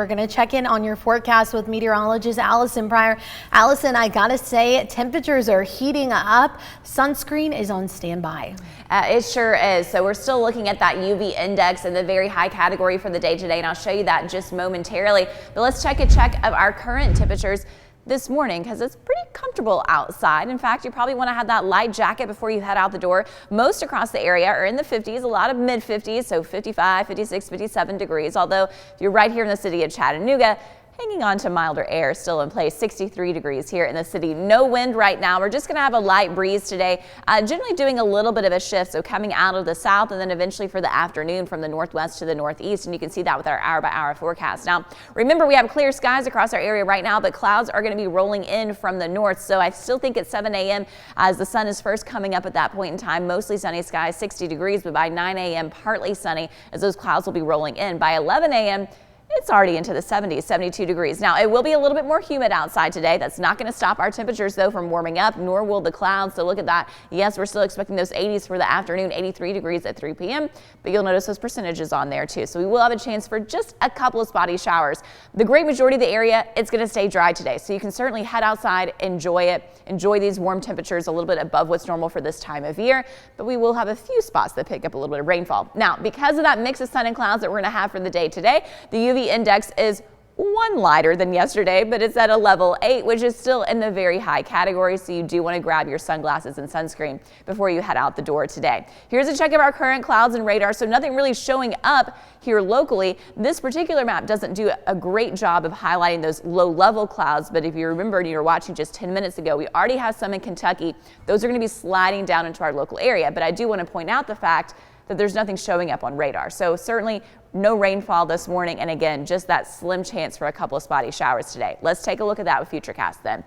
We're going to check in on your forecast with meteorologist Alison Pryor. Alison, I gotta say, temperatures are heating up. Sunscreen is on standby. It sure is. So we're still looking at that UV index in the very high category for the day today, and I'll show you that just momentarily. But let's check of our current temperatures this morning, because it's pretty comfortable outside. In fact, you probably want to have that light jacket before you head out the door. Most across the area are in the 50s, a lot of mid 50s, so 55, 56, 57 degrees. Although if you're right here in the city of Chattanooga, hanging on to milder air still in place, 63 degrees here in the city. No wind right now. We're just going to have a light breeze today, generally doing a little bit of a shift. So coming out of the south and then eventually for the afternoon from the northwest to the northeast. And you can see that with our hour by hour forecast. Now, remember, we have clear skies across our area right now, but clouds are going to be rolling in from the north. So I still think at 7 a.m. as the sun is first coming up at that point in time, mostly sunny skies, 60 degrees, but by 9 a.m. partly sunny as those clouds will be rolling in. By 11 a.m. it's already into the 70s, 72 degrees. Now, it will be a little bit more humid outside today. That's not going to stop our temperatures, though, from warming up, nor will the clouds. So look at that. Yes, we're still expecting those 80s for the afternoon, 83 degrees at 3 p.m., but you'll notice those percentages on there, too. So we will have a chance for just a couple of spotty showers. The great majority of the area, it's going to stay dry today. So you can certainly head outside, enjoy it, enjoy these warm temperatures a little bit above what's normal for this time of year, but we will have a few spots that pick up a little bit of rainfall. Now, because of that mix of sun and clouds that we're going to have for the day today, the UV index is one lighter than yesterday, but it's at a level 8, which is still in the very high category. So you do want to grab your sunglasses and sunscreen before you head out the door today. Here's a check of our current clouds and radar. So nothing really showing up here locally. This particular map doesn't do a great job of highlighting those low level clouds. But if you remember, and you were watching just 10 minutes ago, we already have some in Kentucky. Those are going to be sliding down into our local area. But I do want to point out the fact that there's nothing showing up on radar. So certainly no rainfall this morning. And again, just that slim chance for a couple of spotty showers today. Let's take a look at that with FUTURECAST then.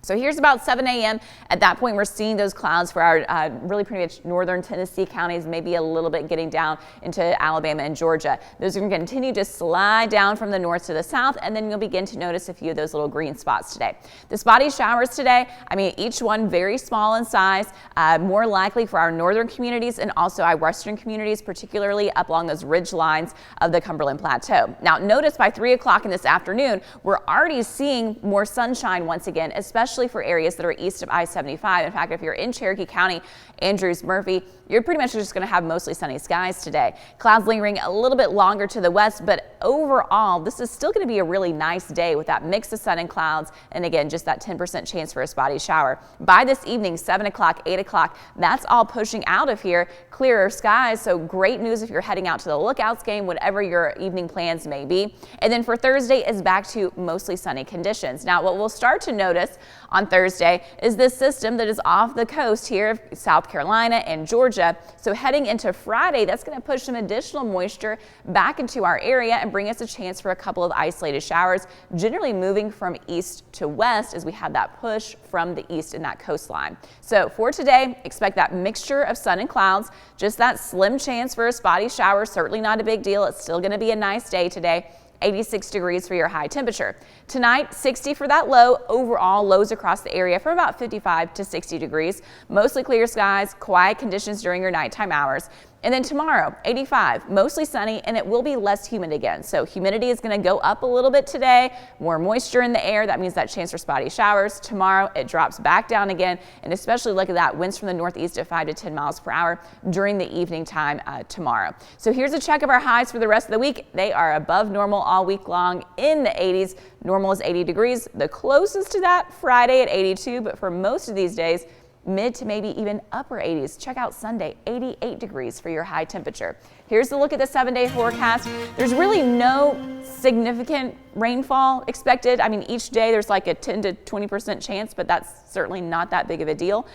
So here's about 7 a.m. At that point, we're seeing those clouds for our really pretty much northern Tennessee counties, maybe a little bit getting down into Alabama and Georgia. Those are going to continue to slide down from the north to the south, and then you'll begin to notice a few of those little green spots today. The spotty showers today, I mean, each one very small in size, more likely for our northern communities and also our western communities, particularly up along those ridge lines of the Cumberland Plateau. Now, notice by 3 o'clock in this afternoon, we're already seeing more sunshine once again, especially for areas that are east of I-75. In fact, if you're in Cherokee County, Andrews, Murphy, you're pretty much just going to have mostly sunny skies today. Clouds lingering a little bit longer to the west, but overall, this is still going to be a really nice day with that mix of sun and clouds. And again, just that 10% chance for a spotty shower. By this evening, 7 o'clock, 8 o'clock, that's all pushing out of here. Clearer skies. So great news if you're heading out to the Lookouts game, whatever your evening plans may be. And then for Thursday is back to mostly sunny conditions. Now, what we'll start to notice on Thursday is this system that is off the coast here of South Carolina and Georgia. So heading into Friday, that's going to push some additional moisture back into our area and bring us a chance for a couple of isolated showers, generally moving from east to west as we have that push from the east in that coastline. So for today, expect that mixture of sun and clouds, just that slim chance for a spotty shower, certainly not a big deal. It's still going to be a nice day today. 86 degrees for your high temperature. Tonight, 60 for that low. Overall, lows across the area from about 55 to 60 degrees. Mostly clear skies, quiet conditions during your nighttime hours. And then tomorrow, 85, mostly sunny, and it will be less humid again. So humidity is going to go up a little bit today, more moisture in the air. That means that chance for spotty showers. Tomorrow, it drops back down again, and especially look at that, winds from the northeast at 5 to 10 miles per hour during the evening time tomorrow. So here's a check of our highs for the rest of the week. They are above normal all week long in the 80s. Normal is 80 degrees. The closest to that, Friday at 82, but for most of these days, mid to maybe even upper 80s. Check out Sunday, 88 degrees for your high temperature. Here's the look at the 7-day forecast. There's really no significant rainfall expected. I mean, each day there's like a 10 to 20% chance, but that's certainly not that big of a deal,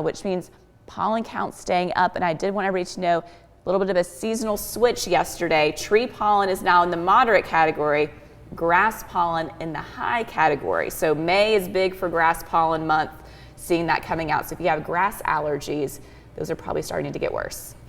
which means pollen counts staying up. And I did want everybody to know a little bit of a seasonal switch yesterday. Tree pollen is now in the moderate category, grass pollen in the high category. So May is big for grass pollen month. Seeing that coming out. So if you have grass allergies, those are probably starting to get worse.